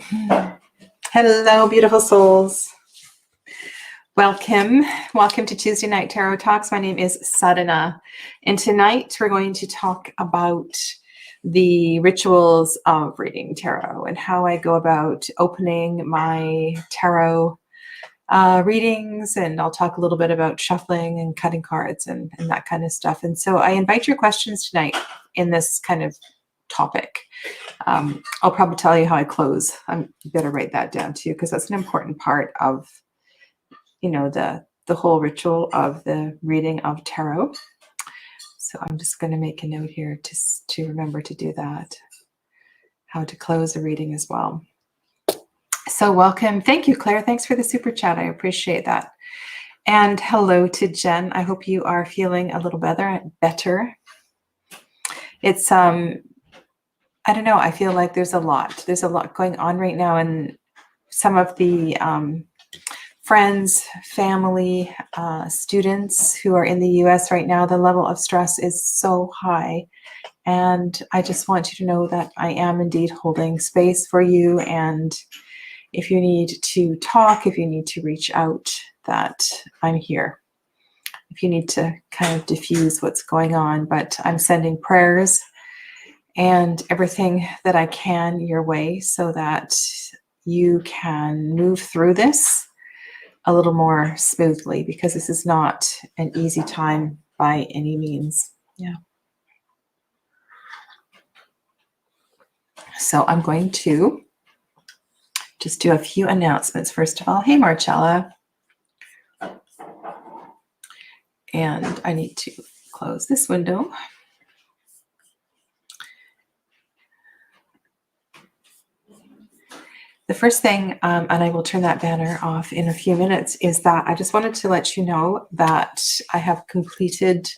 Hello, beautiful souls. Welcome. Welcome to Tuesday Night Tarot Talks. My name is Sadhana. And tonight we're going to talk about the rituals of reading tarot and how I go about opening my tarot readings. And I'll talk a little bit about shuffling and cutting cards and that kind of stuff. And so I invite your questions tonight in this kind of topic. I'll probably tell you how I close. I'm better write that down too, because that's an important part of, you know, the whole ritual of the reading of tarot. So I'm just going to make a note here to remember to do that. How to close a reading as well. So welcome. Thank you, Claire. Thanks for the super chat. I appreciate that. And hello to Jen. I hope you are feeling a little better. It's I don't know. I feel like there's a lot going on right now, and some of the friends, family, students who are in the US right now, the level of stress is so high. And I just want you to know that I am indeed holding space for you. And if you need to talk, if you need to reach out, that I'm here. If you need to kind of diffuse what's going on, but I'm sending prayers and everything that I can your way so that you can move through this a little more smoothly, because this is not an easy time by any means. Yeah. So I'm going to just do a few announcements. First of all, hey, Marcella. And I need to close this window. The first thing, and I will turn that banner off in a few minutes, is that I just wanted to let you know that I have completed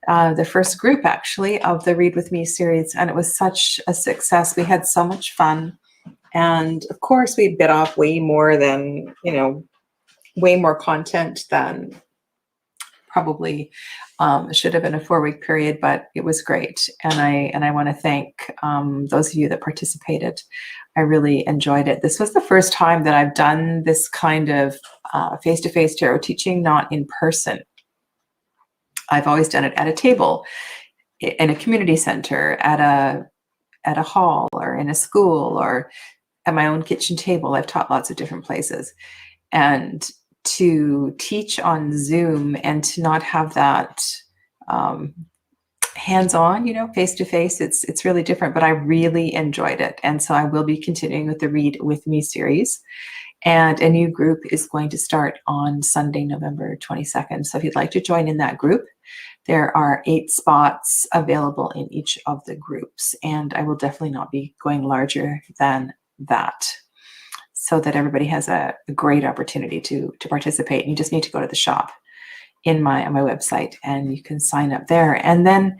the first group, actually, of the Read With Me series, and it was such a success. We had so much fun, and of course, we bit off way more than, way more content than probably should have been a 4-week period, but it was great. And I want to thank those of you that participated. I really enjoyed it. This was the first time that I've done this kind of face-to-face tarot teaching, not in person. I've always done it at a table, in a community center, at a hall, or in a school, or at my own kitchen table. I've taught lots of different places. And to teach on Zoom and to not have that hands-on, face-to-face, it's really different, but I really enjoyed it. And so I will be continuing with the Read With Me series. And a new group is going to start on Sunday, November 22nd. So if you'd like to join in that group, there are 8 spots available in each of the groups. And I will definitely not be going larger than that, so that everybody has a great opportunity to participate. And you just need to go to the shop on my website, and you can sign up there. And then,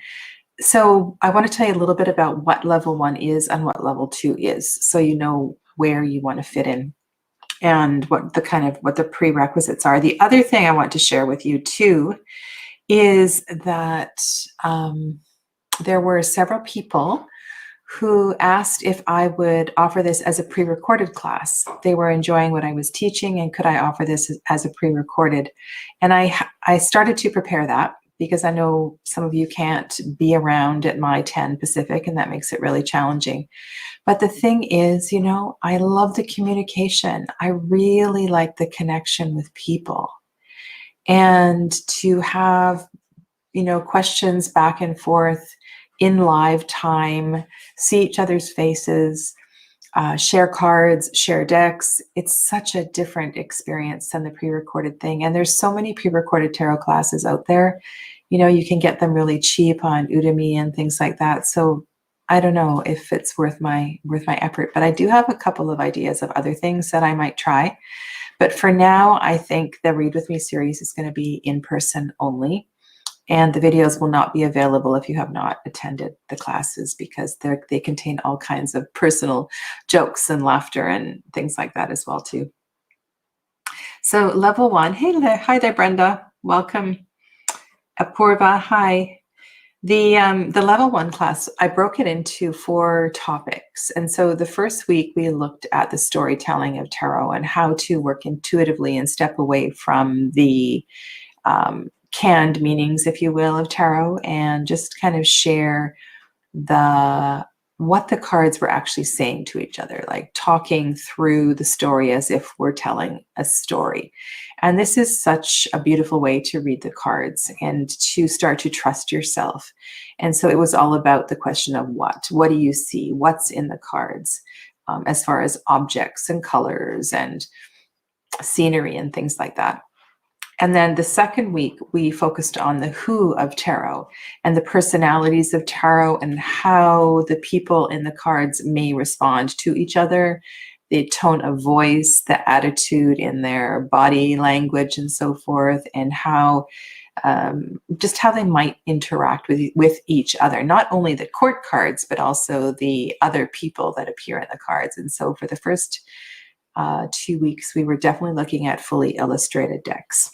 so I want to tell you a little bit about what level 1 is and what level 2 is, so you know where you want to fit in and what the prerequisites are. The other thing I want to share with you too is that there were several people who asked if I would offer this as a pre-recorded class. They were enjoying what I was teaching, and could I offer this as a pre-recorded? And I started to prepare that, because I know some of you can't be around at my 10 Pacific, and that makes it really challenging. But the thing is, I love the communication. I really like the connection with people. And to have, questions back and forth in live time, see each other's faces, share cards, share decks. It's such a different experience than the pre-recorded thing. And there's so many pre-recorded tarot classes out there. You can get them really cheap on Udemy and things like that. So I don't know if it's worth my effort, but I do have a couple of ideas of other things that I might try. But for now, I think the Read With Me series is going to be in person only. And the videos will not be available if you have not attended the classes, because they contain all kinds of personal jokes and laughter and things like that as well too. So level 1, hi there, Brenda, welcome. Apurva, hi. The level 1 class, I broke it into 4 topics. And so the first week we looked at the storytelling of tarot and how to work intuitively and step away from the canned meanings, if you will, of tarot, and just kind of share what the cards were actually saying to each other, like talking through the story as if we're telling a story. And this is such a beautiful way to read the cards and to start to trust yourself. And so it was all about the question of what do you see? What's in the cards, as far as objects and colors and scenery and things like that. And then the second week, we focused on the who of tarot and the personalities of tarot and how the people in the cards may respond to each other, the tone of voice, the attitude in their body language and so forth, and how just how they might interact with each other, not only the court cards, but also the other people that appear in the cards. And so for the first 2 weeks, we were definitely looking at fully illustrated decks.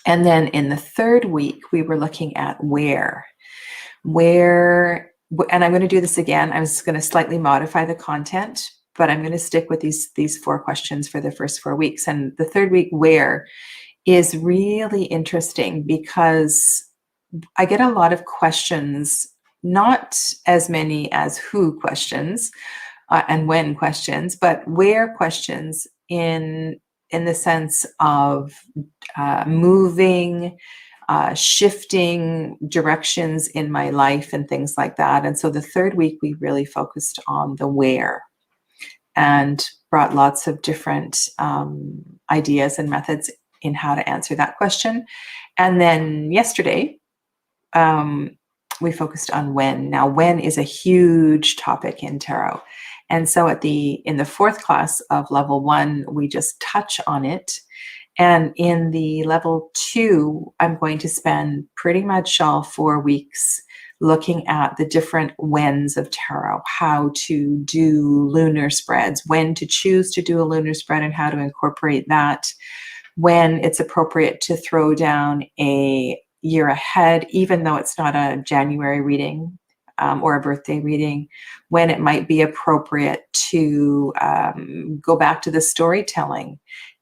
And then in the third week, we were looking at where, and I'm going to do this again. I'm just going to slightly modify the content, but I'm going to stick with these 4 questions for the first 4 weeks. And the third week, where, is really interesting because I get a lot of questions, not as many as who questions and when questions, but where questions in the sense of moving, shifting directions in my life and things like that. And so the third week, we really focused on the where and brought lots of different ideas and methods in how to answer that question. And then yesterday, we focused on when. Now, when is a huge topic in tarot. And so in the 4th class of level 1, we just touch on it. And in the level 2, I'm going to spend pretty much all 4 weeks looking at the different whens of tarot, how to do lunar spreads, when to choose to do a lunar spread and how to incorporate that, when it's appropriate to throw down a year ahead, even though it's not a January reading or a birthday reading, when it might be appropriate to go back to the storytelling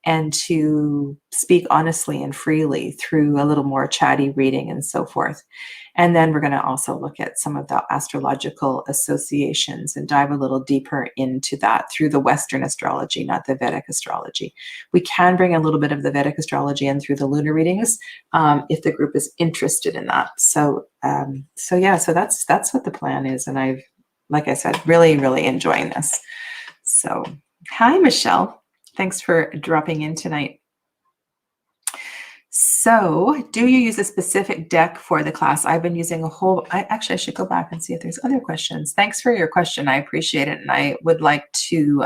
and to speak honestly and freely through a little more chatty reading and so forth. And then we're going to also look at some of the astrological associations and dive a little deeper into that through the Western astrology, not the Vedic astrology. We can bring a little bit of the Vedic astrology in through the lunar readings if the group is interested in that. So that's what the plan is. And I've, like I said, really, really enjoying this. So, hi, Michelle. Thanks for dropping in tonight. So, do you use a specific deck for the class? I've been using I should go back and see if there's other questions. Thanks for your question. I appreciate it. And I would like to,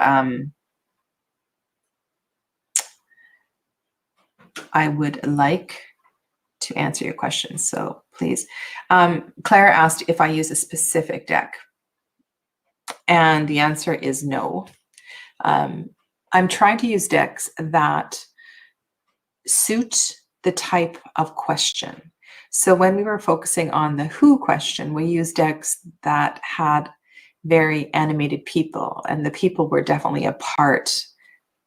answer your questions. So please. Claire asked if I use a specific deck. And the answer is no. I'm trying to use decks that suit the type of question. So when we were focusing on the who question, we used decks that had very animated people, and the people were definitely a part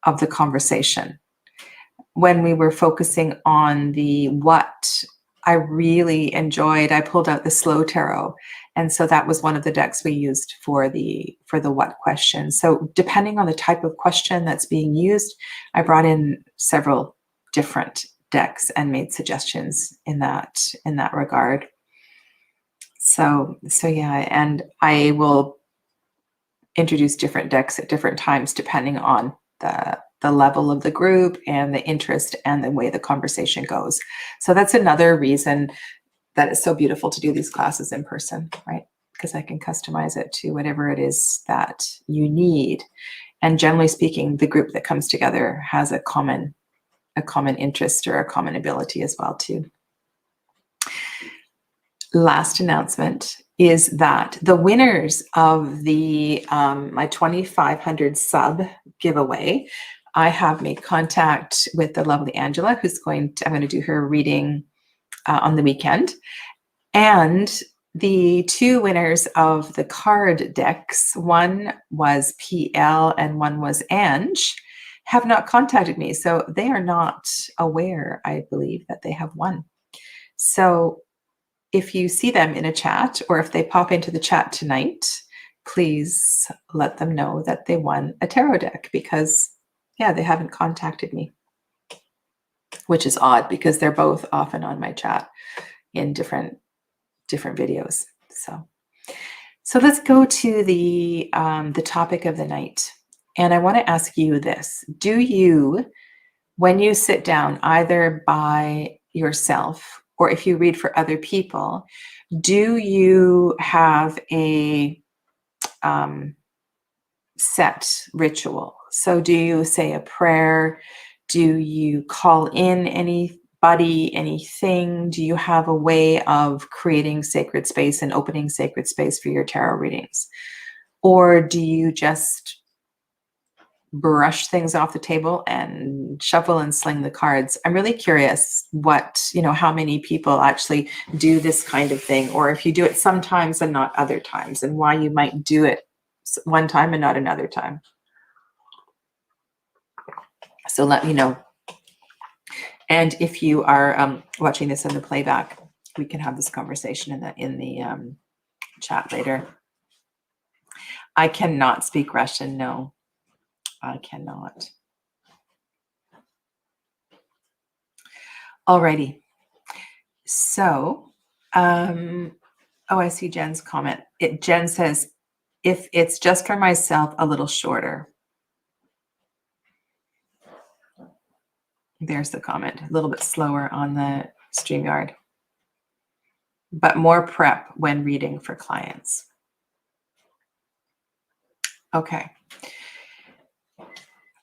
of the conversation. When we were focusing on the what, I really enjoyed, I pulled out the slow tarot. And so that was one of the decks we used for the what question. So depending on the type of question that's being used, I brought in several different decks and made suggestions in that regard. So yeah, and I will introduce different decks at different times depending on the level of the group and the interest and the way the conversation goes. So that's another reason that it's so beautiful to do these classes in person, right? Because I can customize it to whatever it is that you need. And generally speaking, the group that comes together has a common interest or a common ability as well too. Last announcement is that the winners of the my 2,500 sub giveaway, I have made contact with the lovely Angela, I'm going to do her reading on the weekend. And the two winners of the card decks, one was PL and one was Ange, have not contacted me. So they are not aware, I believe, that they have won. So if you see them in a chat, or if they pop into the chat tonight, please let them know that they won a tarot deck, because yeah, they haven't contacted me, which is odd because they're both often on my chat in different videos. So let's go to the topic of the night. And I want to ask you this. Do you, when you sit down either by yourself or if you read for other people, do you have a set ritual? So do you say a prayer? Do you call in anybody, anything? Do you have a way of creating sacred space and opening sacred space for your tarot readings? Or do you just brush things off the table and shuffle and sling the cards? I'm really curious how many people actually do this kind of thing, or if you do it sometimes and not other times, and why you might do it one time and not another time. So let me know. And if you are watching this in the playback, we can have this conversation in the chat later. I cannot speak Russian. No, I cannot. Alrighty. So, I see Jen's comment. Jen says, if it's just for myself, a little shorter. There's the comment. A little bit slower on the StreamYard, but more prep when reading for clients. Okay.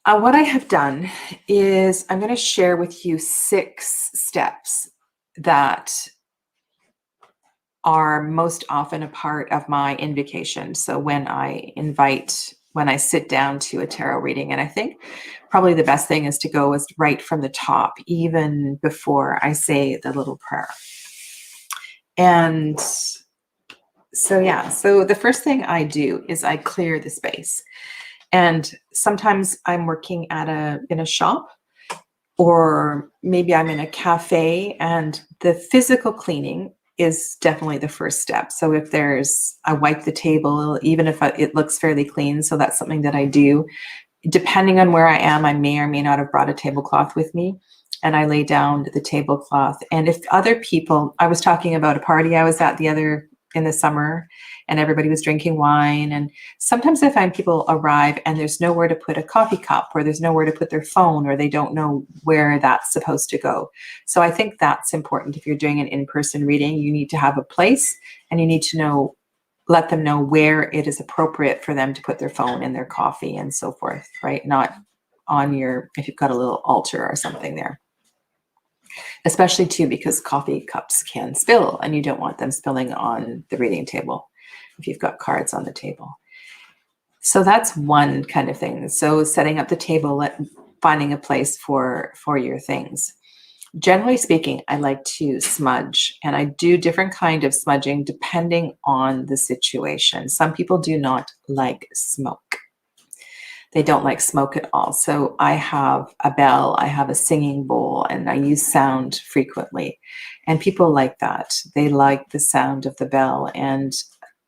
What I have done is I'm going to share with you 6 steps that are most often a part of my invocation. So when I sit down to a tarot reading, and I think probably the best thing is to go right from the top, even before I say the little prayer. And so, yeah, so the first thing I do is I clear the space. And sometimes I'm working in a shop, or maybe I'm in a cafe, and the physical cleaning is definitely the first step. So if I wipe the table, even if it looks fairly clean. So that's something that I do. Depending on where I am, I may or may not have brought a tablecloth with me, and I lay down the tablecloth. And if other people, I was talking about a party I was at in the summer, and everybody was drinking wine. And sometimes I find people arrive and there's nowhere to put a coffee cup, or there's nowhere to put their phone, or they don't know where that's supposed to go. So I think that's important. If you're doing an in-person reading, you need to have a place, and you need to let them know where it is appropriate for them to put their phone and their coffee and so forth, right? Not if you've got a little altar or something there. Especially too, because coffee cups can spill, and you don't want them spilling on the reading table if you've got cards on the table. So that's one kind of thing. So setting up the table, finding a place for your things. Generally speaking, I like to smudge, and I do different kind of smudging depending on the situation. Some people do not like smoke. They don't like smoke at all. So I have a bell, I have a singing bowl, and I use sound frequently. And people like that. They like the sound of the bell. And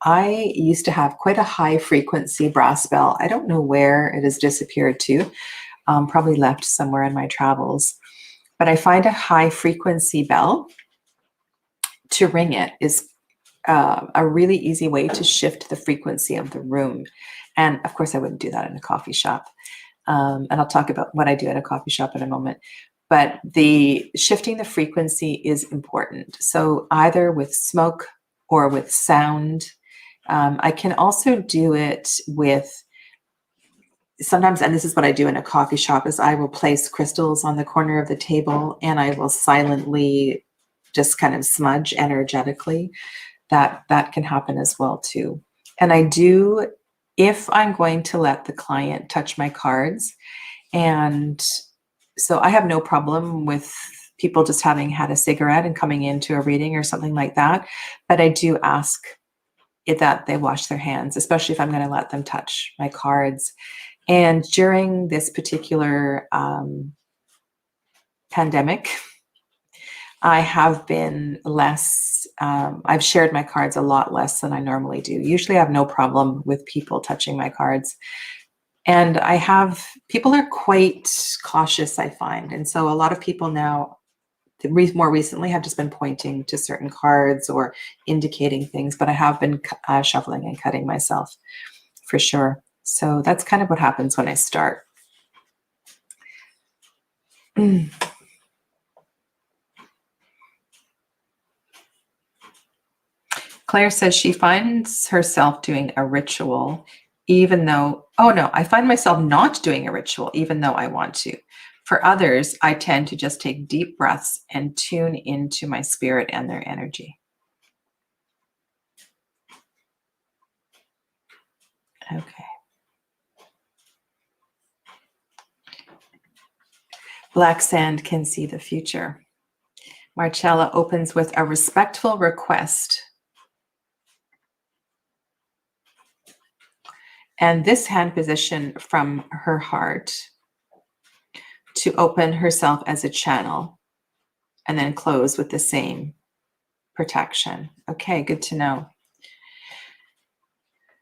I used to have quite a high frequency brass bell. I don't know where it has disappeared to, probably left somewhere in my travels. But I find a high frequency bell, to ring it is a really easy way to shift the frequency of the room. And of course, I wouldn't do that in a coffee shop. And I'll talk about what I do at a coffee shop in a moment. But shifting the frequency is important. So either with smoke or with sound. I can also do it with sometimes, and this is what I do in a coffee shop, is I will place crystals on the corner of the table, and I will silently just kind of smudge energetically. That can happen as well too. And I do, if I'm going to let the client touch my cards. And so I have no problem with people just having had a cigarette and coming into a reading or something like that. But I do ask that they wash their hands, especially if I'm going to let them touch my cards. And during this particular pandemic, I have been less, I've shared my cards a lot less than I normally do. Usually I have no problem with people touching my cards. And people are quite cautious, I find. And so a lot of people now, more recently, have just been pointing to certain cards or indicating things, but I have been shuffling and cutting myself for sure. So that's kind of what happens when I start. Claire says she finds herself doing a ritual even though, oh no, I find myself not doing a ritual even though I want to. For others, I tend to just take deep breaths and tune into my spirit and their energy. Okay. Black sand can see the future. Marcella opens with a respectful request. And this hand position from her heart to open herself as a channel and then close with the same protection. Okay, good to know.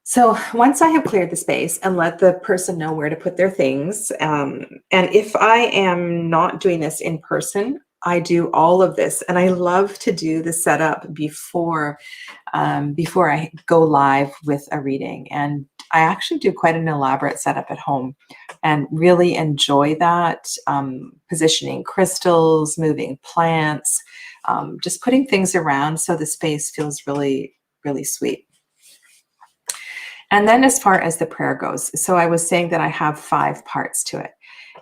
So once I have cleared the space and let the person know where to put their things, and if I am not doing this in person, I do all of this, and I love to do the setup before I go live with a reading. And I actually do quite an elaborate setup at home and really enjoy that, positioning crystals, moving plants, just putting things around so the space feels really, really sweet. And then as far as the prayer goes, so I was saying that I have 5 parts to it.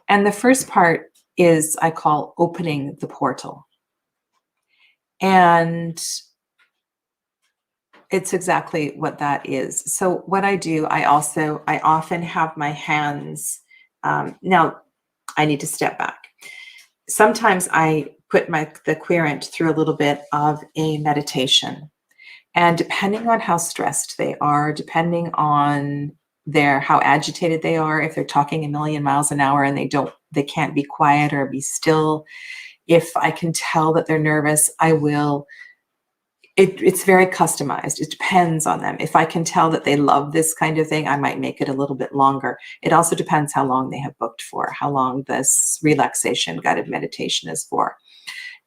And the first part is I call opening the portal. And it's exactly what that is. So what I do, I often have my hands, now I need to step back. Sometimes I put the querent through a little bit of a meditation. And depending on how stressed they are, depending on how agitated they are, if they're talking a million miles an hour and they can't be quiet or be still, if I can tell that they're nervous, I will. It's very customized. It depends on them. If I can tell that they love this kind of thing, I might make it a little bit longer. It also depends how long they have booked for, how long this relaxation guided meditation is for.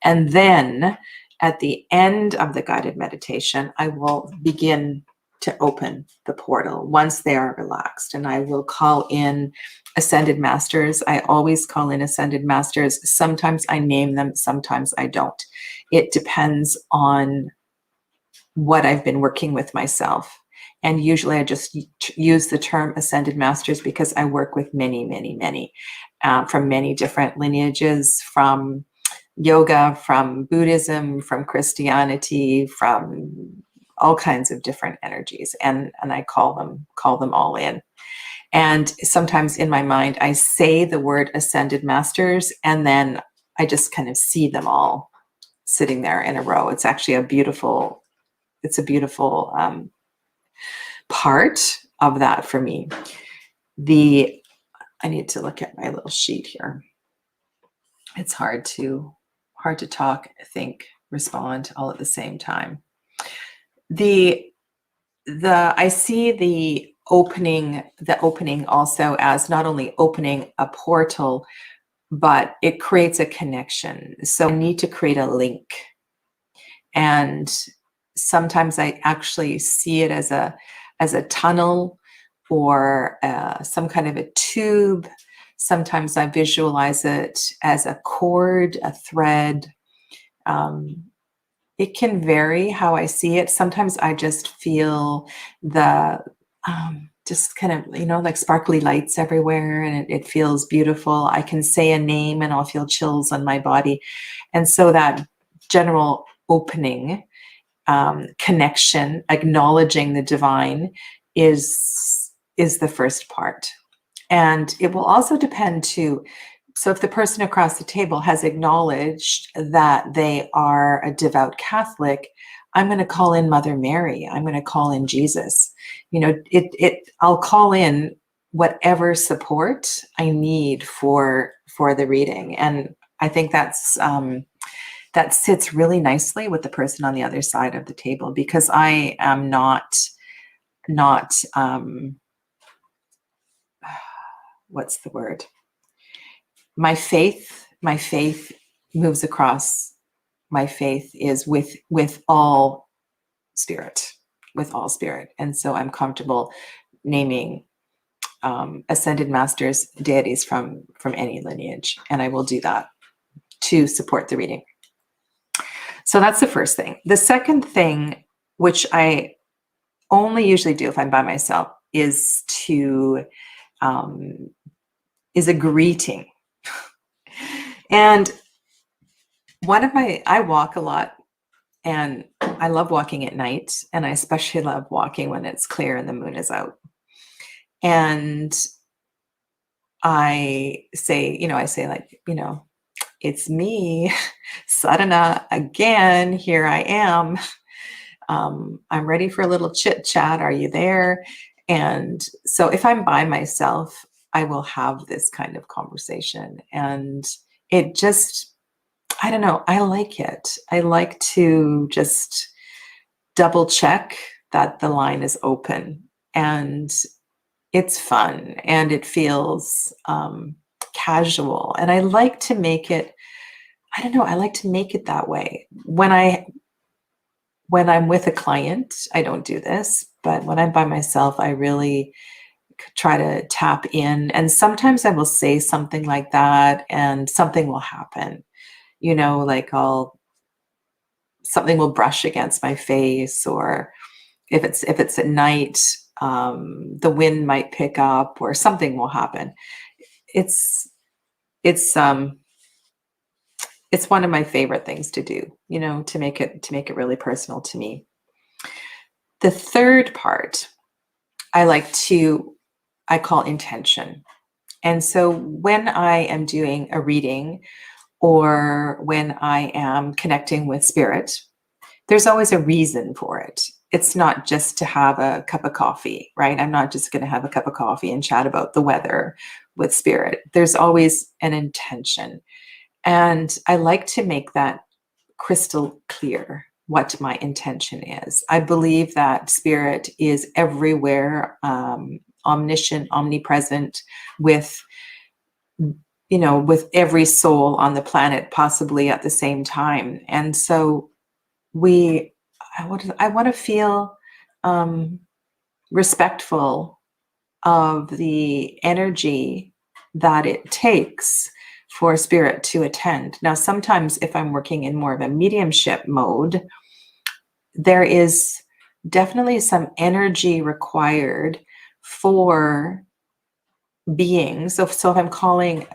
And then at the end of the guided meditation, I will begin to open the portal once they are relaxed. And I will call in ascended masters. I always call in ascended masters. Sometimes I name them, sometimes I don't. It depends on what I've been working with myself. And usually I just use the term ascended masters because I work with many, many, many, from many different lineages, from yoga, from Buddhism, from Christianity, from all kinds of different energies, and I call them all in. And sometimes in my mind, I say the word ascended masters, and then I just kind of see them all sitting there in a row. It's actually a beautiful part of that for me. I need to look at my little sheet here. It's hard to talk, think, respond all at the same time. I see the opening also as not only opening a portal, but it creates a connection. So I need to create a link. And sometimes I actually see it as a tunnel or some kind of a tube. Sometimes I visualize it as a cord, a thread. It can vary how I see it. Sometimes I just feel just kind of, like sparkly lights everywhere, and it feels beautiful. I can say a name and I'll feel chills on my body. And so that general opening, connection, acknowledging the divine is the first part. And it will also depend too. So if the person across the table has acknowledged that they are a devout Catholic, I'm going to call in Mother Mary. I'm going to call in Jesus. You know, I'll call in whatever support I need for the reading. And I think that's that sits really nicely with the person on the other side of the table, because I am not what's the word? My faith moves across. My faith is with all spirit, and so I'm comfortable naming ascended masters, deities from any lineage, and I will do that to support the reading. So that's the first thing. The second thing, which I only usually do if I'm by myself, is a greeting. And I walk a lot, and I love walking at night, and I especially love walking when it's clear and the moon is out. And I say, like, it's me, Sadhana, again, here I am. I'm ready for a little chit chat. Are you there? And so if I'm by myself, I will have this kind of conversation. And it just, I don't know, I like it. I like to just double check that the line is open, and it's fun, and it feels casual. And I like to make it, I don't know, I like to make it that way. When I'm with a client, I don't do this, but when I'm by myself, I really try to tap in. And sometimes I will say something like that, and something will happen. Like something will brush against my face, or if it's at night, the wind might pick up, or something will happen. It's one of my favorite things to do, to make it really personal to me. The third part I call intention. And so when I am doing a reading, or when I am connecting with spirit, there's always a reason for it. It's not just to have a cup of coffee, right? I'm not just going to have a cup of coffee and chat about the weather with spirit. There's always an intention. And I like to make that crystal clear what my intention is. I believe that spirit is everywhere, omniscient, omnipresent, with every soul on the planet, possibly at the same time. And so I want to feel respectful of the energy that it takes for spirit to attend. Now, sometimes if I'm working in more of a mediumship mode, there is definitely some energy required for beings. So if I'm calling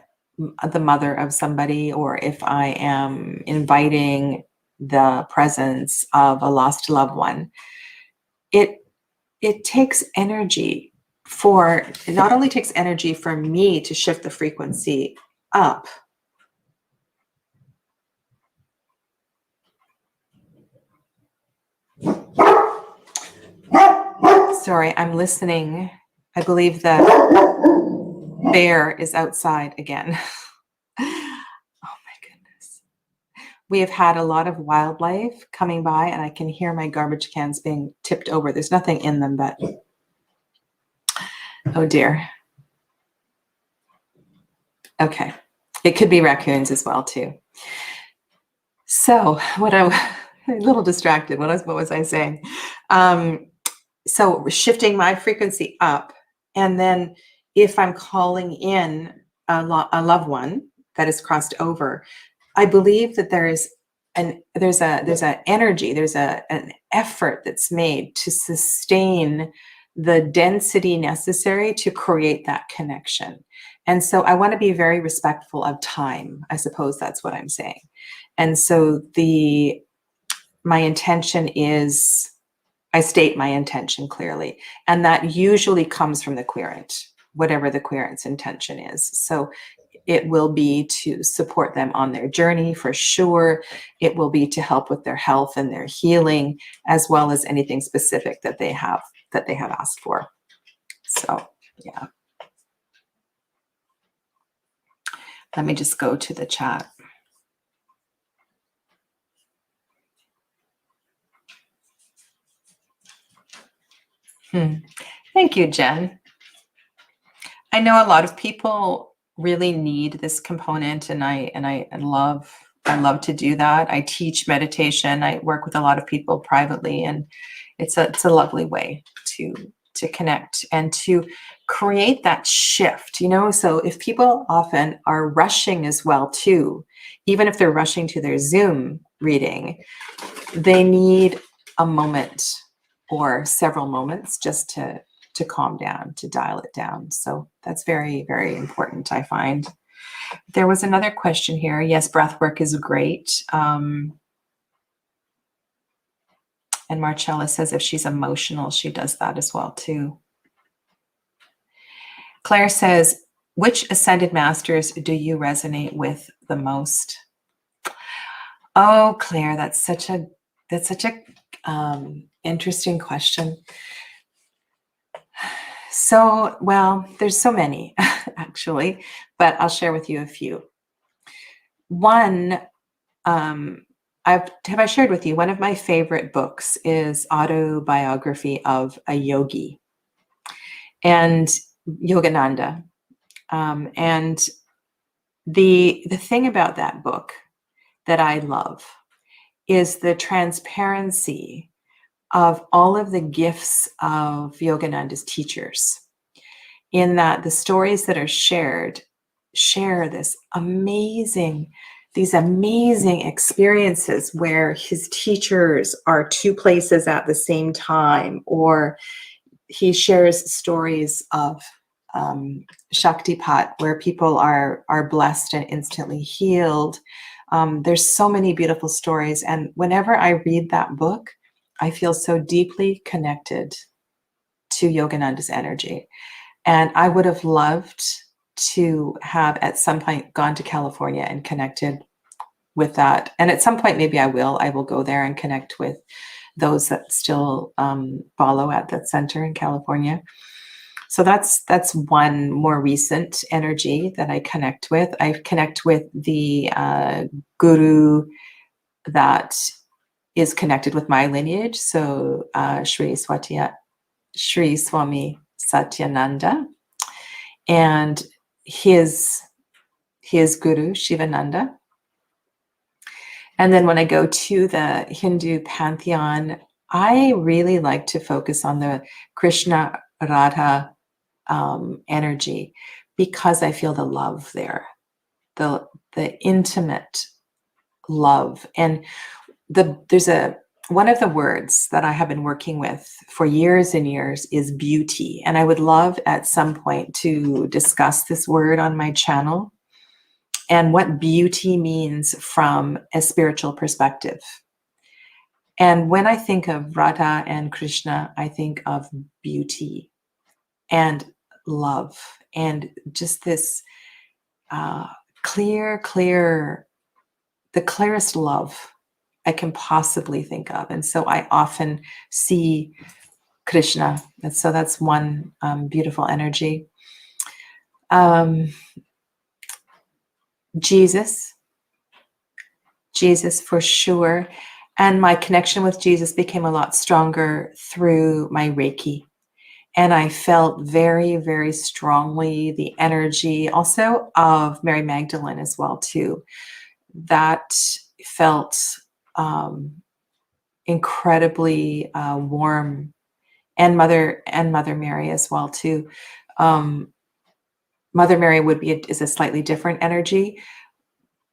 the mother of somebody, or if I am inviting the presence of a lost loved one, it takes energy it not only takes energy for me to shift the frequency up. Sorry, I'm listening. I believe the bear is outside again. Oh my goodness. We have had a lot of wildlife coming by, and I can hear my garbage cans being tipped over. There's nothing in them, but oh dear. Okay. It could be raccoons as well too. So I'm a little distracted. What was I saying? So shifting my frequency up, and then if I'm calling in a loved one that is crossed over, I believe that there's an energy, there's an effort that's made to sustain the density necessary to create that connection. And so I want to be very respectful of time. I suppose that's what I'm saying. And so my intention is, I state my intention clearly, and that usually comes from the querent, whatever the querent's intention is. So it will be to support them on their journey for sure. It will be to help with their health and their healing, as well as anything specific that they have asked for. So yeah. Let me just go to the chat. Thank you, Jen. I know a lot of people really need this component, and I love to do that. I teach meditation. I work with a lot of people privately, and it's a lovely way to connect and to create that shift, you know. So if people often are rushing as well too, even if they're rushing to their Zoom reading, they need a moment or several moments just to calm down, to dial it down. So that's very, very important, I find. There was another question here. Yes, breath work is great. And Marcella says if she's emotional, she does that as well too. Claire says, which ascended masters do you resonate with the most? Oh, Claire, that's such a interesting question. So, well, there's so many actually, but I'll share with you a few. One, have I shared with you, one of my favorite books is Autobiography of a Yogi, and Yogananda. And the thing about that book that I love is the transparency of all of the gifts of Yogananda's teachers, in that the stories that are shared share these amazing experiences where his teachers are two places at the same time, or he shares stories of Shaktipat where people are blessed and instantly healed. There's so many beautiful stories, and whenever I read that book, I feel so deeply connected to Yogananda's energy. And I would have loved to have at some point gone to California and connected with that. And at some point, maybe I will go there and connect with those that still follow at that center in California. So that's one more recent energy that I connect with. I connect with the guru that is connected with my lineage. So Sri Swami Satyananda, and his guru Shivananda. And then when I go to the Hindu pantheon, I really like to focus on the Krishna Radha energy, because I feel the love there, the intimate love. And there's one of the words that I have been working with for years and years is beauty. And I would love at some point to discuss this word on my channel and what beauty means from a spiritual perspective. And when I think of Radha and Krishna, I think of beauty and love, and just this the clearest love I can possibly think of. And so I often see Krishna. And so that's one beautiful energy. Jesus for sure. And my connection with Jesus became a lot stronger through my Reiki. And I felt very, very strongly the energy also of Mary Magdalene as well too. That felt incredibly warm, and Mother Mary as well too. Mother Mary is a slightly different energy,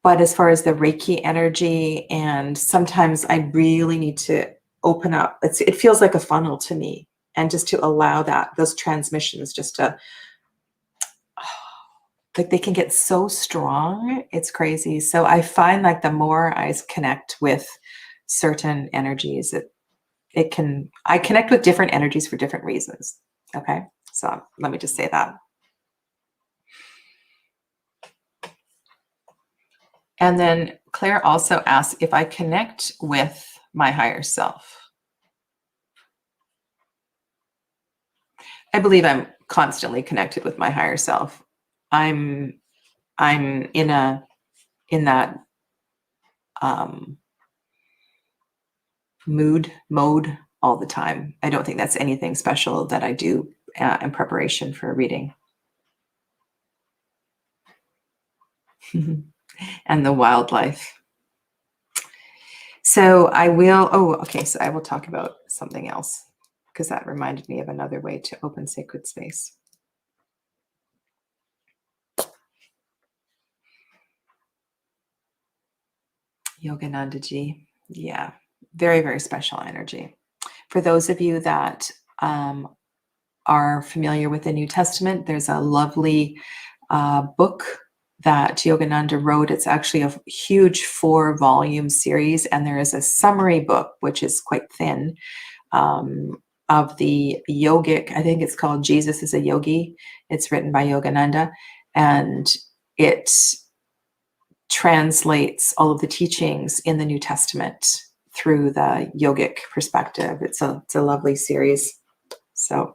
but as far as the Reiki energy, and sometimes I really need to open up. It feels like a funnel to me, and just to allow those transmissions just to, like, they can get so strong. It's crazy. So I find like the more I connect with certain energies, I connect with different energies for different reasons. Okay. So let me just say that. And then Claire also asks if I connect with my higher self. I believe I'm constantly connected with my higher self. I'm in that mode all the time. I don't think that's anything special that I do in preparation for a reading. And the wildlife. So I will, so I will talk about something else, because that reminded me of another way to open sacred space. Yoganandaji, yeah, very, very special energy. For those of you that are familiar with the New Testament, there's a lovely book that Yogananda wrote. It's actually a huge 4-volume series, and there is a summary book, which is quite thin, of the yogic, I think it's called Jesus is a Yogi. It's written by Yogananda, and it translates all of the teachings in the New Testament through the yogic perspective. It's a lovely series. So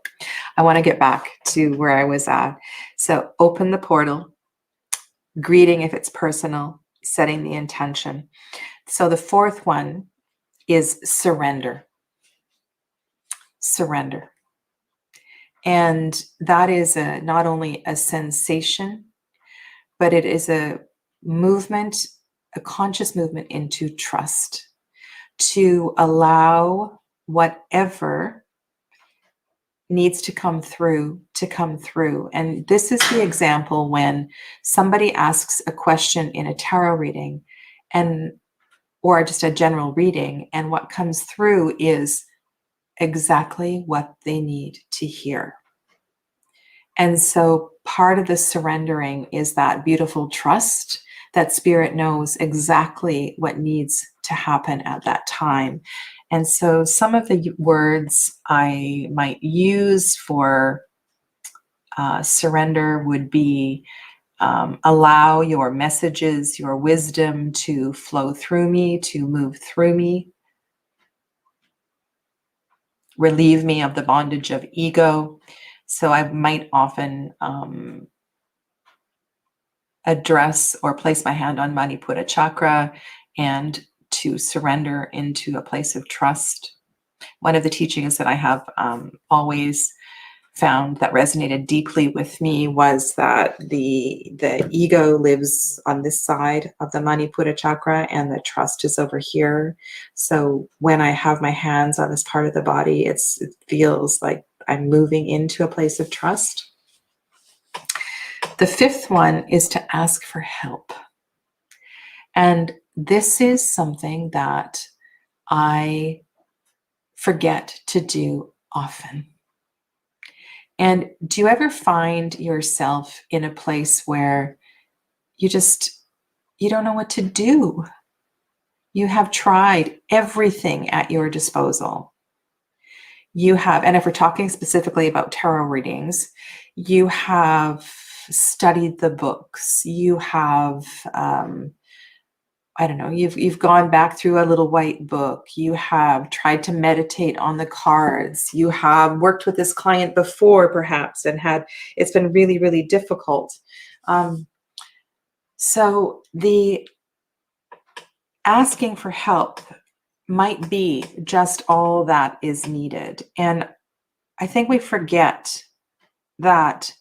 I want to get back to where I was at. So open the portal, greeting if it's personal, setting the intention. So the 4th one is surrender. Surrender. And that is not only a sensation, but it is a movement, a conscious movement into trust, to allow whatever needs to come through. And this is the example when somebody asks a question in a tarot reading or just a general reading, and what comes through is exactly what they need to hear. And so part of the surrendering is that beautiful trust that Spirit knows exactly what needs to happen at that time. And so some of the words I might use for surrender would be allow your messages, your wisdom to flow through me, to move through me. Relieve me of the bondage of ego. So I might often address or place my hand on Manipura chakra and to surrender into a place of trust. One of the teachings that I have always found that resonated deeply with me was that the ego lives on this side of the Manipura chakra and the trust is over here. So when I have my hands on this part of the body, it feels like I'm moving into a place of trust. The 5th one is to ask for help. And this is something that I forget to do often. And do you ever find yourself in a place where you don't know what to do? You have tried everything at your disposal. You have, and if we're talking specifically about tarot readings, you have studied the books. You have, I don't know, you've gone back through a little white book. You have tried to meditate on the cards. You have worked with this client before, perhaps, and it's been really, really difficult. So the asking for help might be just all that is needed. And I think we forget that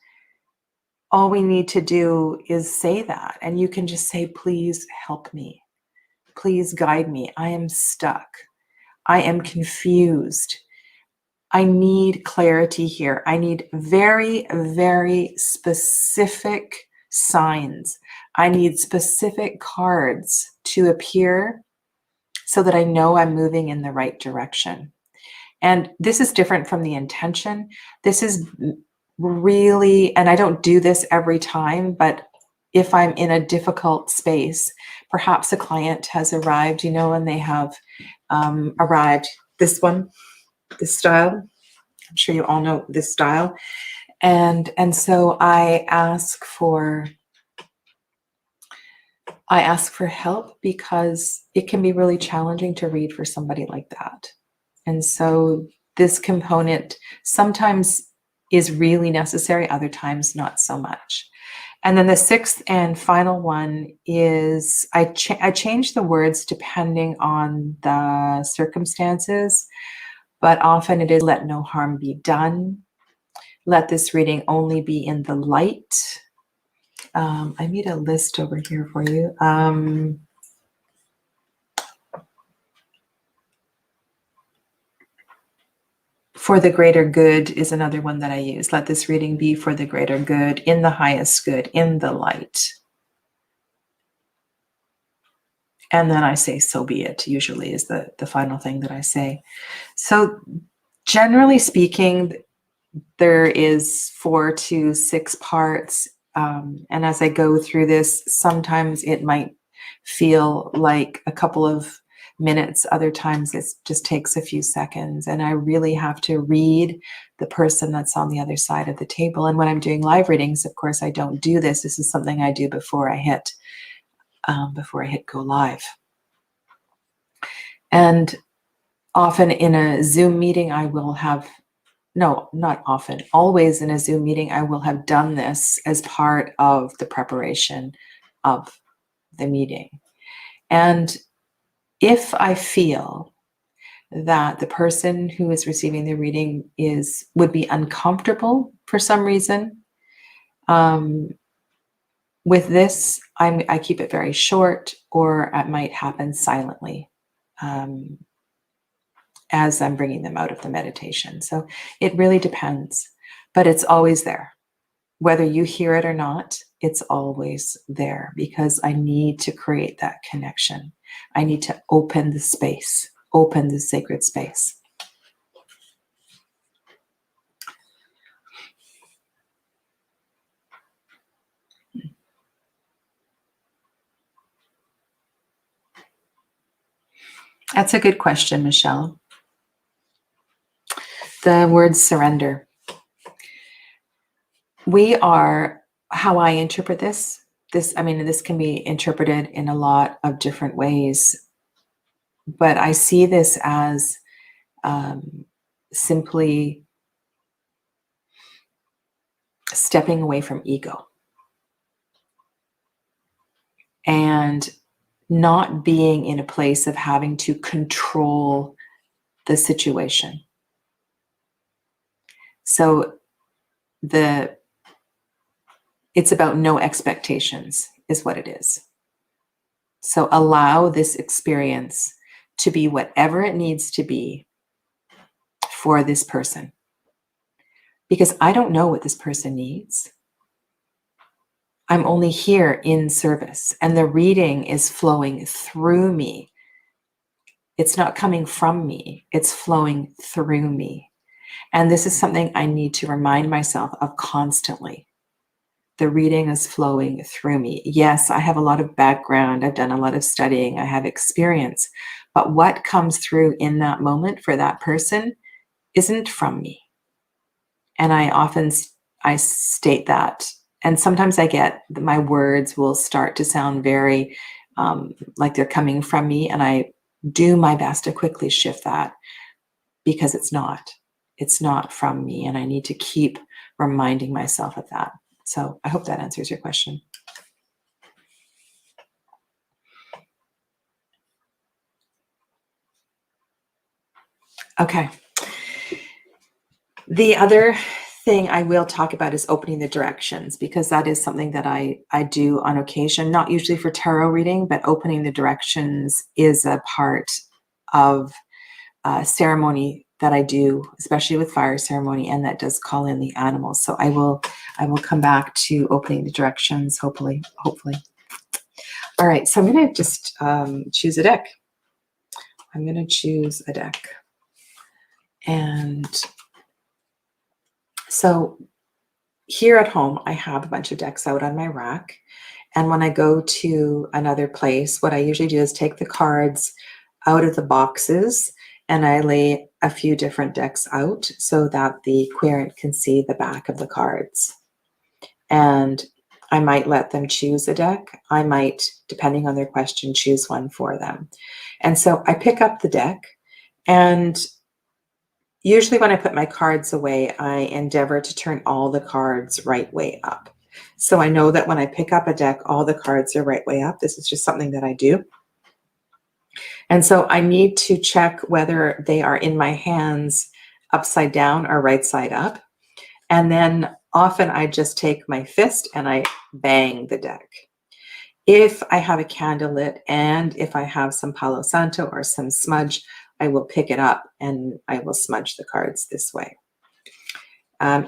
all we need to do is say that. And you can just say, please help me. Please guide me. I am stuck. I am confused. I need clarity here. I need very, very specific signs. I need specific cards to appear so that I know I'm moving in the right direction. And this is different from the intention. This is really, and I don't do this every time, but if I'm in a difficult space, perhaps a client has arrived, and they have arrived. This style, I'm sure you all know this style. And so I ask for I ask for help because it can be really challenging to read for somebody like that. And so this component sometimes is really necessary, other times not so much. And then the sixth and final one is I change the words depending on the circumstances, but often it is let no harm be done. Let this reading only be in the light. I made a list over here for you. For the greater good is another one that I use. Let this reading be for the greater good, in the highest good, in the light. And then I say, so be it, usually is the final thing that I say. So generally speaking, there is 4 to 6 parts. And as I go through this, sometimes it might feel like a couple of minutes. Other times it just takes a few seconds. And I really have to read the person that's on the other side of the table. And when I'm doing live readings, of course, I don't do this. This is something I do before I hit go live. And often in a Zoom meeting, I will have, no, not often, always in a Zoom meeting, I will have done this as part of the preparation of the meeting. And if I feel that the person who is receiving the reading would be uncomfortable for some reason, with this, I keep it very short, or it might happen silently as I'm bringing them out of the meditation. So it really depends, but it's always there. Whether you hear it or not, it's always there because I need to create that connection. I need to open the space, open the sacred space. That's a good question, Michelle. The word surrender. We are, how I interpret this can be interpreted in a lot of different ways, but I see this as simply stepping away from ego and not being in a place of having to control the situation. So it's about no expectations is what it is. So allow this experience to be whatever it needs to be for this person. Because I don't know what this person needs. I'm only here in service, and the reading is flowing through me. It's not coming from me, it's flowing through me. And this is something I need to remind myself of constantly. The reading is flowing through me. Yes, I have a lot of background. I've done a lot of studying. I have experience. But what comes through in that moment for that person isn't from me. And I state that. And sometimes I get my words will start to sound very like they're coming from me. And I do my best to quickly shift that because it's not from me. And I need to keep reminding myself of that. So I hope that answers your question. Okay. The other thing I will talk about is opening the directions, because that is something that I do on occasion, not usually for tarot reading, but opening the directions is a part of ceremony that I do, especially with fire ceremony, and that does call in the animals. So I will come back to opening the directions, hopefully. All right, so I'm going to just choose a deck. I'm going to choose a deck. And so here at home, I have a bunch of decks out on my rack. And when I go to another place, what I usually do is take the cards out of the boxes and I lay a few different decks out so that the querent can see the back of the cards. And I might let them choose a deck. I might, depending on their question, choose one for them. And so I pick up the deck, and usually when I put my cards away, I endeavor to turn all the cards right way up. So I know that when I pick up a deck, all the cards are right way up. This is just something that I do. And so I need to check whether they are in my hands upside down or right side up. And then often I just take my fist and I bang the deck. If I have a candle lit and if I have some Palo Santo or some smudge, I will pick it up and I will smudge the cards this way.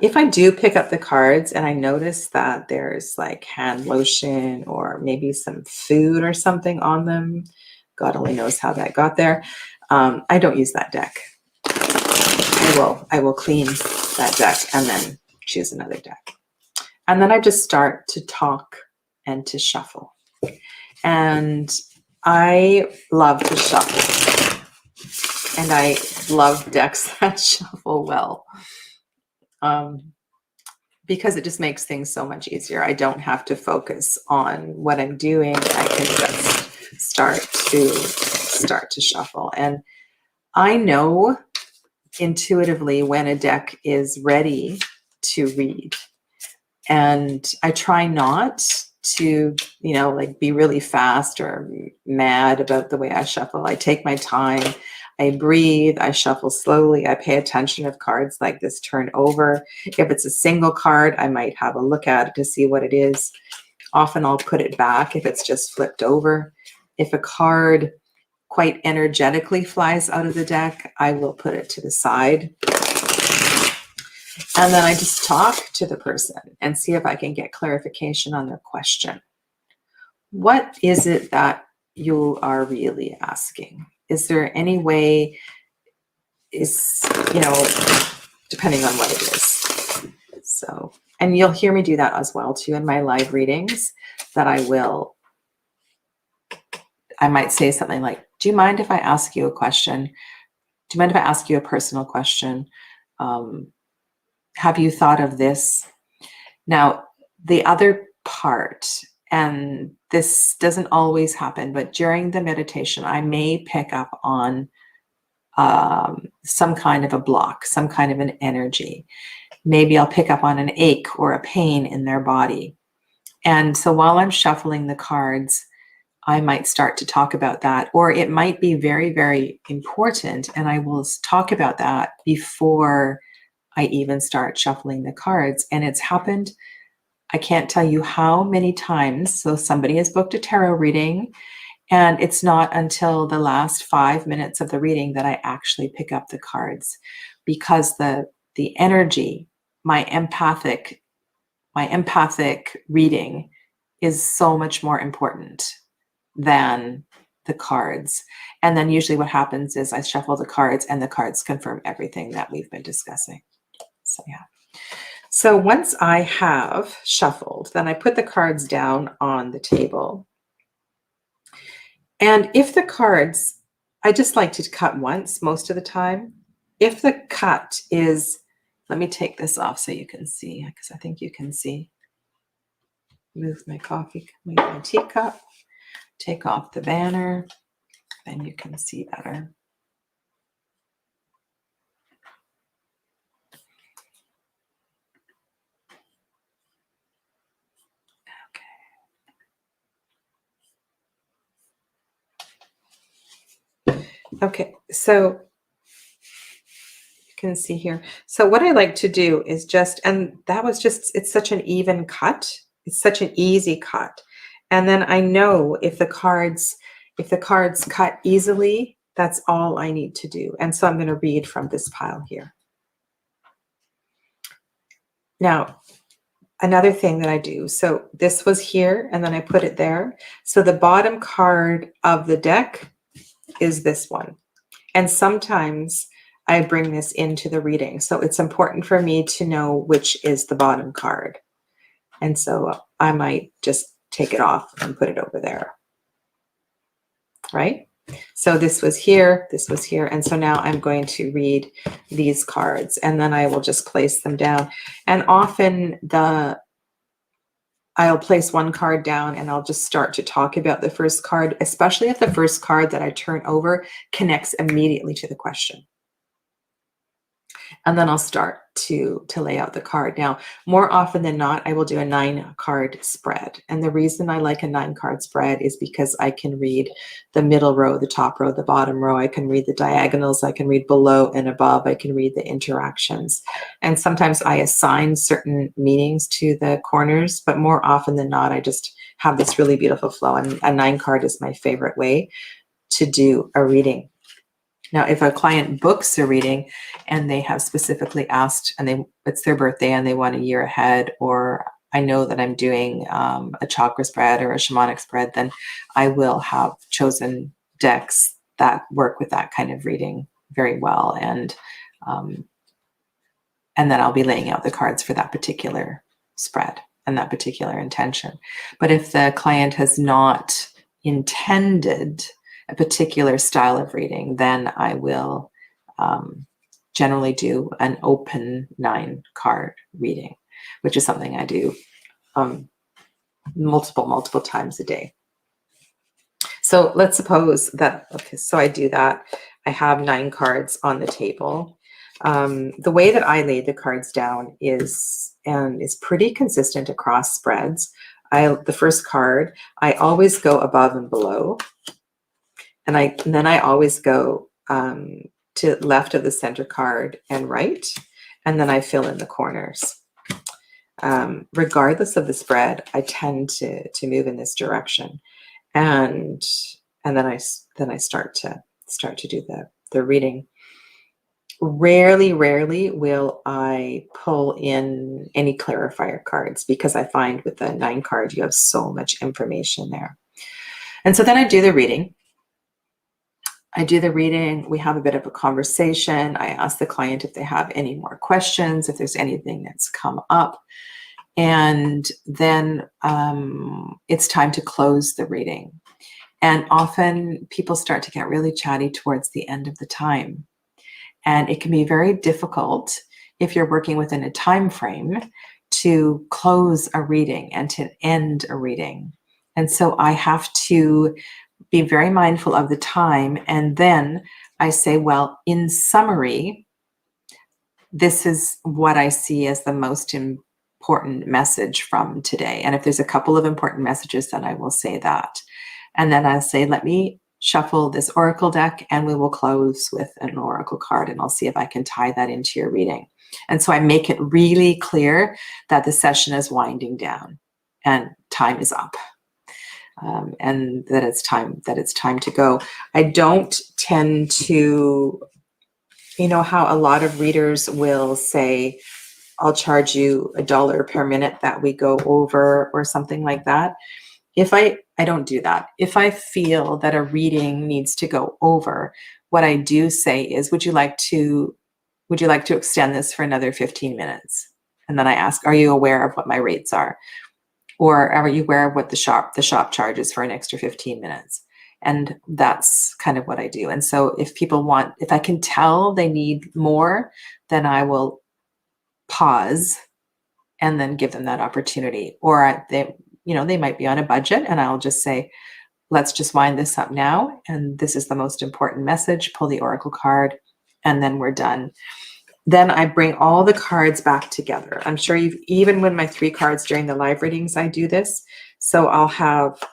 If I do pick up the cards and I notice that there's like hand lotion or maybe some food or something on them, God only knows how that got there, I don't use that deck. I will clean that deck and then choose another deck. And then I just start to talk and to shuffle. And I love to shuffle. And I love decks that shuffle well. Because it just makes things so much easier. I don't have to focus on what I'm doing. I can just start to shuffle. And I know intuitively when a deck is ready to read. And I try not to, like be really fast or mad about the way I shuffle. I take my time. I breathe, I shuffle slowly, I pay attention if cards like this turn over. If it's a single card, I might have a look at it to see what it is. Often I'll put it back if it's just flipped over. If a card quite energetically flies out of the deck, I will put it to the side. And then I just talk to the person and see if I can get clarification on their question. What is it that you are really asking? Is there any way, depending on what it is. So, and you'll hear me do that as well too in my live readings, that I might say something like, do you mind if I ask you a question? Do you mind if I ask you a personal question? Have you thought of this? Now, the other part, and this doesn't always happen, but during the meditation, I may pick up on some kind of a block, some kind of an energy. Maybe I'll pick up on an ache or a pain in their body. And so while I'm shuffling the cards, I might start to talk about that, or it might be very, very important, and I will talk about that before I even start shuffling the cards. And it's happened, I can't tell you how many times. So somebody has booked a tarot reading, and it's not until the last 5 minutes of the reading that I actually pick up the cards, because the energy, my empathic reading is so much more important than the cards. And then usually what happens is I shuffle the cards and the cards confirm everything that we've been discussing. So yeah. So once I have shuffled, then I put the cards down on the table. And if the cards, I just like to cut once most of the time. If the cut is, let me take this off so you can see, because I think you can see. Move my my teacup, take off the banner, then you can see better. Okay, so you can see here. So what I like to do is just, and that was just, it's such an even cut. It's such an easy cut. And then I know if the cards cut easily, that's all I need to do. And so I'm going to read from this pile here. Now, another thing that I do, so this was here and then I put it there. So the bottom card of the deck is this one. And sometimes I bring this into the reading. So it's important for me to know which is the bottom card. And so I might just take it off and put it over there. Right? So this was here, and so now I'm going to read these cards, and then I will just place them down. And often I'll place one card down and I'll just start to talk about the first card, especially if the first card that I turn over connects immediately to the question. And then I'll start to lay out the card. Now, more often than not, I will do a 9-card spread. And the reason I like a 9-card spread is because I can read the middle row, the top row, the bottom row. I can read the diagonals. I can read below and above. I can read the interactions. And sometimes I assign certain meanings to the corners, but more often than not, I just have this really beautiful flow. And a 9-card is my favorite way to do a reading. Now, if a client books a reading and they have specifically asked, and it's their birthday and they want a year ahead, or I know that I'm doing a chakra spread or a shamanic spread, then I will have chosen decks that work with that kind of reading very well. And then I'll be laying out the cards for that particular spread and that particular intention. But if the client has not intended a particular style of reading, then I will generally do an open 9-card reading, which is something I do multiple times a day. So let's suppose that, okay, so I do that. I have 9 cards on the table. The way that I lay the cards down is pretty consistent across spreads. The first card, I always go above and below. And then I always go to left of the center card and right, and then I fill in the corners. Regardless of the spread, I tend to move in this direction, and then I start to do the reading. Rarely will I pull in any clarifier cards, because I find with the 9 card you have so much information there. And so then I do the reading. We have a bit of a conversation. I ask the client if they have any more questions, if there's anything that's come up. And then it's time to close the reading. And often people start to get really chatty towards the end of the time. And it can be very difficult, if you're working within a time frame, to close a reading and to end a reading. And so I have to be very mindful of the time. And then I say, well, in summary, this is what I see as the most important message from today. And if there's a couple of important messages, then I will say that. And then I'll say, let me shuffle this oracle deck and we will close with an oracle card, and I'll see if I can tie that into your reading. And so I make it really clear that the session is winding down and time is up. And that it's time to go. I don't tend to, how a lot of readers will say, I'll charge you $1 per minute that we go over, or something like that. I don't do that. If I feel that a reading needs to go over, what I do say is, would you like to extend this for another 15 minutes? And then I ask, are you aware of what my rates are? Or are you aware of what the shop charges for an extra 15 minutes? And that's kind of what I do. And so if I can tell they need more, then I will pause and then give them that opportunity. Or they might be on a budget, and I'll just say, let's just wind this up now. And this is the most important message. Pull the oracle card, and then we're done. Then I bring all the cards back together. I'm sure even with my 3 cards during the live readings, I do this. So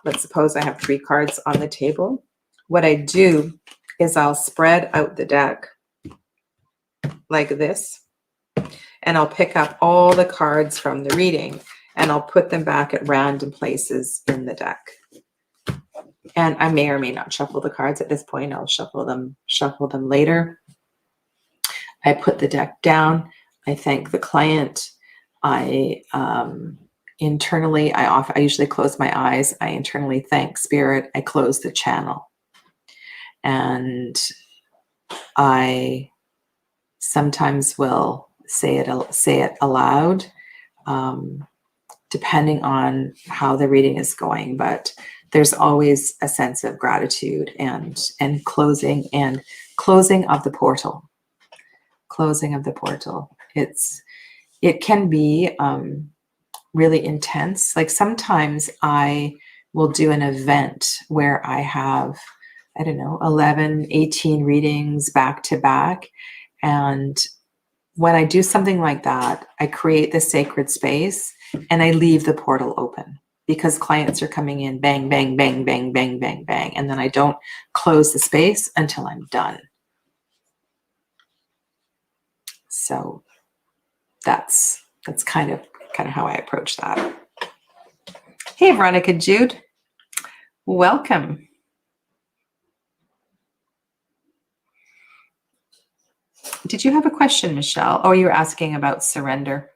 let's suppose I have 3 cards on the table. What I do is I'll spread out the deck like this, and I'll pick up all the cards from the reading, and I'll put them back at random places in the deck. And I may or may not shuffle the cards at this point. I'll shuffle them later. I put the deck down. I thank the client. I usually close my eyes. I internally thank spirit. I close the channel. And I sometimes will say it aloud, depending on how the reading is going. But there's always a sense of gratitude and closing of the portal. Closing of the portal. It can be really intense. Like sometimes I will do an event where I have, I don't know, 11, 18 readings back to back. And when I do something like that, I create the sacred space and I leave the portal open because clients are coming in bang, bang, bang, bang, bang, bang, bang. And then I don't close the space until I'm done. So that's kind of how I approach that. Hey, Veronica Jude, welcome. Did you have a question, Michelle? Oh, you were asking about surrender.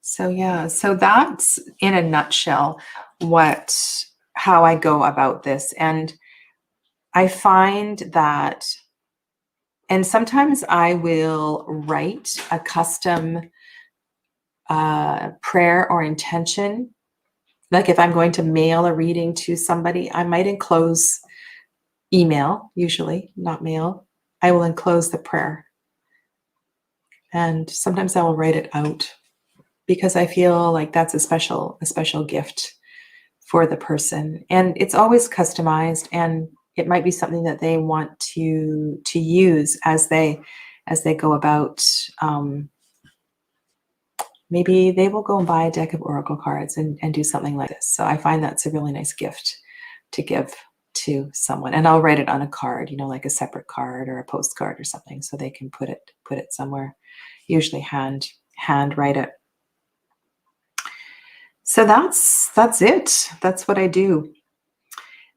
So yeah, so that's in a nutshell how I go about this. And I find that, and sometimes I will write a custom prayer or intention. Like if I'm going to mail a reading to somebody, I might enclose email, usually, not mail. I will enclose the prayer. And sometimes I will write it out because I feel like that's a special gift for the person. And it's always customized, and it might be something that they want to use as they go about. Maybe they will go and buy a deck of oracle cards and do something like this. So I find that's a really nice gift to give to someone. And I'll write it on a card, like a separate card or a postcard or something, so they can put it somewhere. Usually hand write it. So that's it. That's what I do.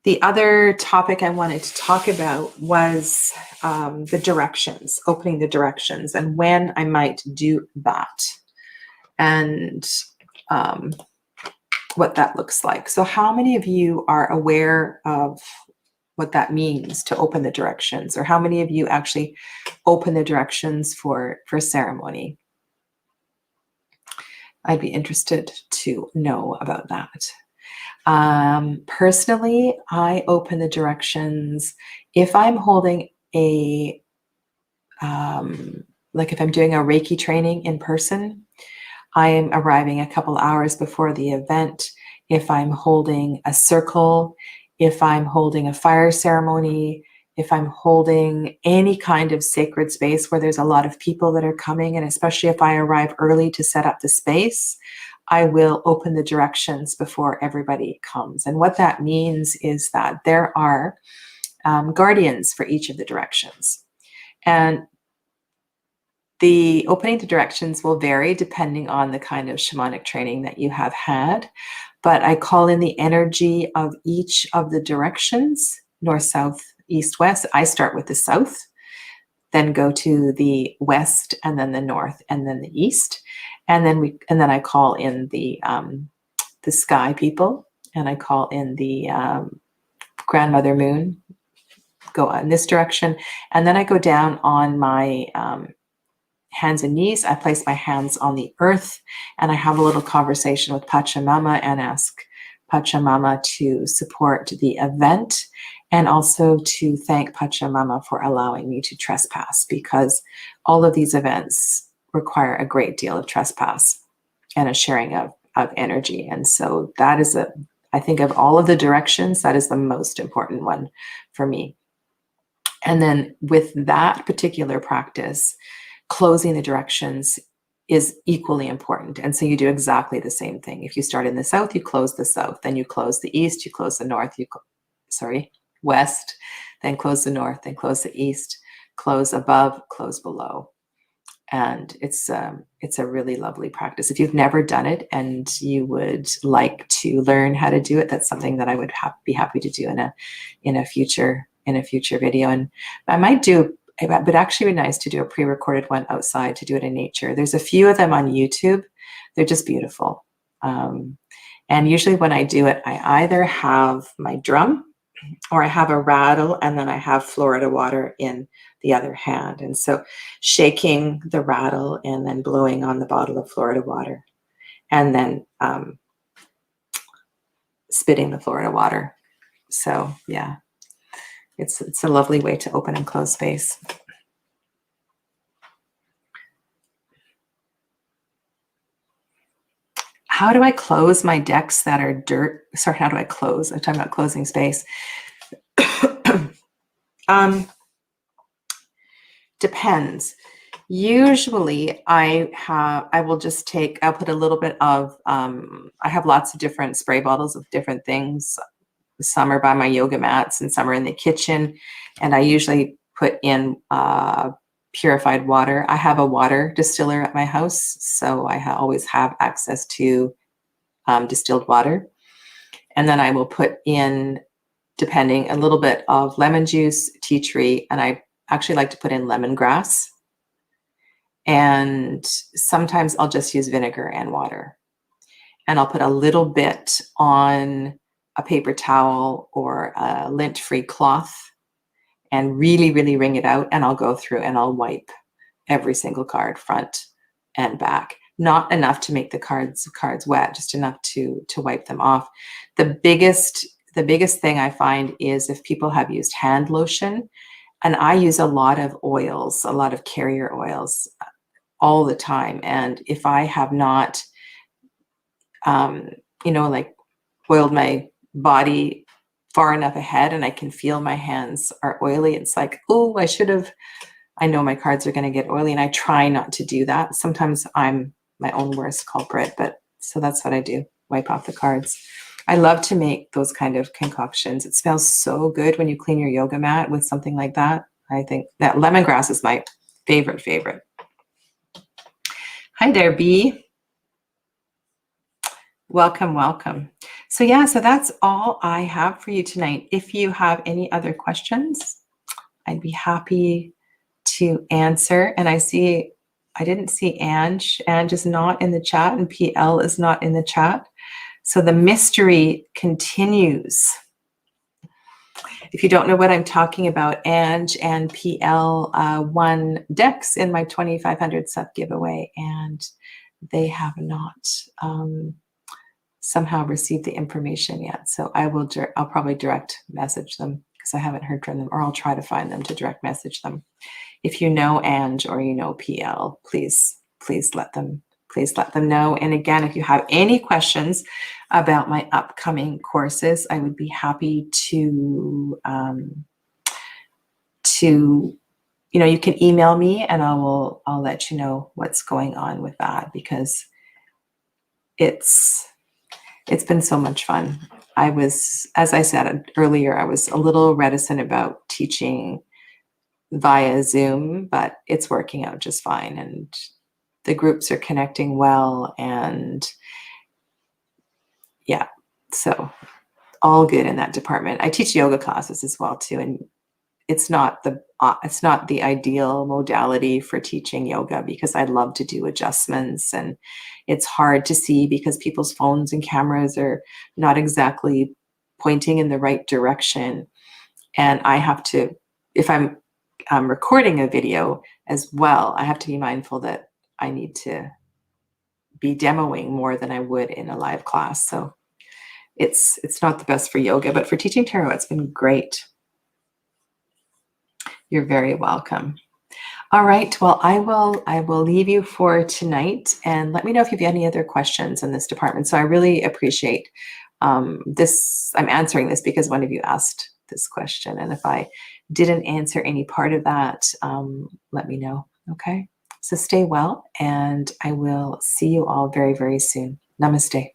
The other topic I wanted to talk about was the directions, opening the directions, and when I might do that, and what that looks like. So how many of you are aware of what that means to open the directions, or how many of you actually open the directions for ceremony? I'd be interested to know about that. Personally, I open the directions if I'm holding a, like if I'm doing a Reiki training in person, I am arriving a couple hours before the event. If I'm holding a circle, if I'm holding a fire ceremony, if I'm holding any kind of sacred space where there's a lot of people that are coming, and especially if I arrive early to set up the space, I will open the directions before everybody comes. And what that means is that there are guardians for each of the directions. And the opening the directions will vary depending on the kind of shamanic training that you have had. But I call in the energy of each of the directions, north, south, east, west. I start with the south, then go to the west, and then the north, and then the east. And then I call in the sky people, and I call in the grandmother moon, go in this direction. And then I go down on my hands and knees. I place my hands on the earth, and I have a little conversation with Pachamama and ask Pachamama to support the event, and also to thank Pachamama for allowing me to trespass, because all of these events require a great deal of trespass and a sharing of energy. And so that is I think of all of the directions, that is the most important one for me. And then with that particular practice, closing the directions is equally important. And so you do exactly the same thing. If you start in the south, you close the south, then you close the east, you close the north, west, then close the north, then close the east, close above, close below. And it's a really lovely practice. If you've never done it and you would like to learn how to do it, that's something that I would be happy to do in a future video. And I might do, it would actually be nice to do a pre-recorded one outside, to do it in nature. There's a few of them on YouTube. They're just beautiful. And usually when I do it, I either have my drum, or I have a rattle, and then I have Florida water in the other hand. And so shaking the rattle and then blowing on the bottle of Florida water, and then spitting the Florida water. So yeah, it's a lovely way to open and close space. How do I close my decks that are dirt? Sorry, how do I close? I'm talking about closing space. Depends. Usually I will just I'll put a little bit of, I have lots of different spray bottles of different things. Some are by my yoga mats and some are in the kitchen. And I usually put in purified water. I have a water distiller at my house, so I always have access to distilled water. And then I will put in, depending, a little bit of lemon juice, tea tree, and I actually like to put in lemongrass. And sometimes I'll just use vinegar and water. And I'll put a little bit on a paper towel or a lint-free cloth and really, really wring it out. And I'll go through and I'll wipe every single card, front and back. Not enough to make the cards wet, just enough to wipe them off. The biggest thing I find is if people have used hand lotion, and I use a lot of oils, a lot of carrier oils all the time. And if I have not, like oiled my body far enough ahead and I can feel my hands are oily, it's like, oh, I know my cards are going to get oily, and I try not to do that. Sometimes I'm my own worst culprit, but so that's what I do, wipe off the cards. I love to make those kind of concoctions. It smells so good when you clean your yoga mat with something like that. I think that lemongrass is my favorite. Hi there, B. Welcome. So yeah, so that's all I have for you tonight. If you have any other questions, I'd be happy to answer. And I didn't see Ange. Ange is not in the chat, and PL is not in the chat. So the mystery continues. If you don't know what I'm talking about, Ange and PL won decks in my 2,500 sub giveaway, and they have not somehow received the information yet. So I'll probably direct message them because I haven't heard from them, or I'll try to find them to direct message them. If you know Ange or you know PL, please let them know. And again, if you have any questions about my upcoming courses, I would be happy to you can email me and I'll let you know what's going on with that, because it's been so much fun. As I said earlier, I was a little reticent about teaching via Zoom, but it's working out just fine. And the groups are connecting well. And yeah, so all good in that department. I teach yoga classes as well too. And it's not the ideal modality for teaching yoga, because I love to do adjustments, and it's hard to see because people's phones and cameras are not exactly pointing in the right direction. And I have to, if I'm recording a video as well, I have to be mindful that I need to be demoing more than I would in a live class. So it's not the best for yoga, but for teaching tarot, it's been great. You're very welcome. All right. Well, I will leave you for tonight, and let me know if you have any other questions in this department. So I really appreciate this. I'm answering this because one of you asked this question, and if I didn't answer any part of that, let me know. Okay. So stay well, and I will see you all very, very soon. Namaste.